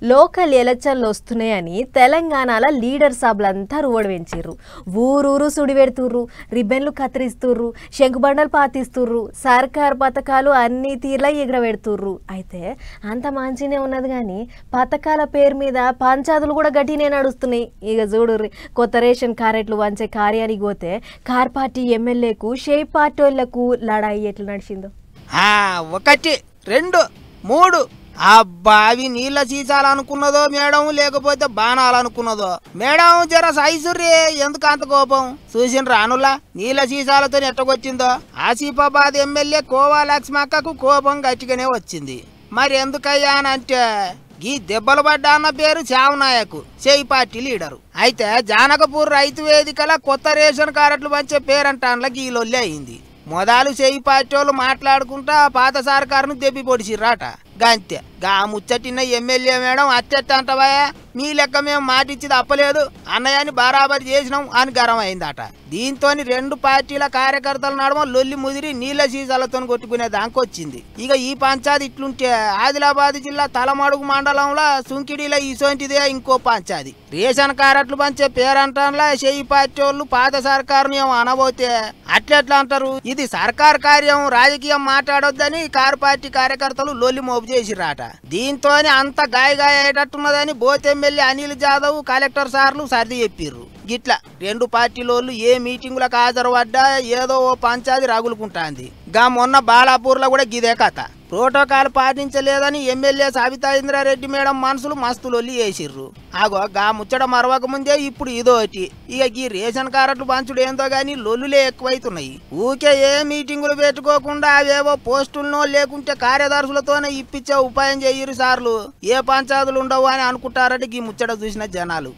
Local ఎలక్షన్లు వస్తున్నాయని తెలంగాణలో లీడర్ సభలంతా రువడు పెంచిర్రు. ఊరూరు సుడి పెడుతుర్రు, రిబ్బన్లు కత్తిరిస్తుర్రు, శంకుబండలు పాతిస్తుర్రు, సర్కార్ పథకాలు అన్ని తీర్లా ఎగరబెడుతుర్రు. అయితే అంత మంచినే ఉన్నది కానీ పథకాల పేరు మీద పంచాదులు కూడా గట్టినే నడుస్తున్నాయి. ఇక చూడుర్రి, కొత్త రేషన్ కార్డులు వంచే కార్యానికి పోతే కార్ పార్టీ ఎమ్మెల్యేకు షేప్ పార్టీ వాళ్ళకు లడాయి ఎట్లా నడిచిందో. 1 2 3 అబ్బా అవి నీళ్ళ సీసాలనుకున్నదో మేడం, లేకపోతే బాణాలనుకున్నదో మేడం. జర సైజుర్రే, ఎందుకు అంత కోపం? చూసిన రానులా నీళ్ళ సీసాలతో ఎట్టకొచ్చిందో. ఆసిఫాబాద్ ఎమ్మెల్యే కోవా లక్ష్మక్కకు కోపం గట్టిగానే వచ్చింది. మరి ఎందుకయ్యా అంటే ఈ దెబ్బలు పడ్డా అన్న పేరు చావనాయకు, చేయి పార్టీ లీడరు. అయితే జానకపూర్ రైతు వేదికల కొత్త రేషన్ కార్డులు పంచే పేరంటాన్ల ఈ లొల్లి అయింది. మొదలు చేయి పార్టీ వాళ్ళు మాట్లాడుకుంటా పాత సర్కారును దెబ్బి పొడిచిర్రాట. గంతే గా ముచ్చటిన్న ఎమ్మెల్యే మేడం అట్టెట్ట అంటవా, మీ లెక్క మేము మాటిచ్చింది అప్పలేదు, అన్నయ్యని బరాబరి చేసినాం అని గరం అయిందట. దీంతో 2 పార్టీల కార్యకర్తల నడమ లొల్లి ముదిరి నీళ్ల సీసాలతో కొట్టుకునే దానికొచ్చింది. ఇక ఈ పంచాయతీ ఇట్లుంటే ఆదిలాబాద్ జిల్లా తలమడుగు మండలంలో సుంకిడిలో ఇసోంటిదే ఇంకో పంచాయతీ. రేషన్ కార్డులు పంచే పేరంటంలా చేయి పార్టీ వాళ్ళు పాత సర్కారుని ఏమో అనబోతే అట్లెట్లా అంటారు? ఇది సర్కార్ కార్యం, రాజకీయం మాట్లాడొద్దని కారు పార్టీ కార్యకర్తలు లొల్లి మోపు చేసిరాట. దీంతోనే అంత గాయ అయ్యేటట్టున్నదని both MLA Anil Jadhav, collector సార్లు సర్ది చెప్పిర్రు. గిట్లా 2 పార్టీలోళ్ళు ఏ మీటింగులకు హాజరు పడ్డా ఏదో ఓ పంచాయతీ రగులుకుంటాంది. గా మొన్న బాలాపూర్లో కూడా గిదే కథ. ప్రోటోకాల్ పాటించలేదని ఎమ్మెల్యే సబితా ఇంద్రారెడ్డి మేడం మనసులు మస్తు లొల్లి వేసిర్రు. ఆగో గా ముచ్చట మరవక ముందే ఇప్పుడు ఇదోటి. ఇక ఈ రేషన్ కార్డులు పంచుడు ఏందో గాని లొల్లులే ఎక్కువైతున్నాయి. ఊకే ఏ మీటింగులు పెట్టుకోకుండా అవేవో పోస్టులనో లేకుంటే కార్యదర్శులతోనే ఇప్పించే ఉపాయం చెయ్యరు సార్లు. ఏ పంచాయతీలు ఉండవు అని అనుకుంటారని ఈ ముచ్చట చూసిన జనాలు.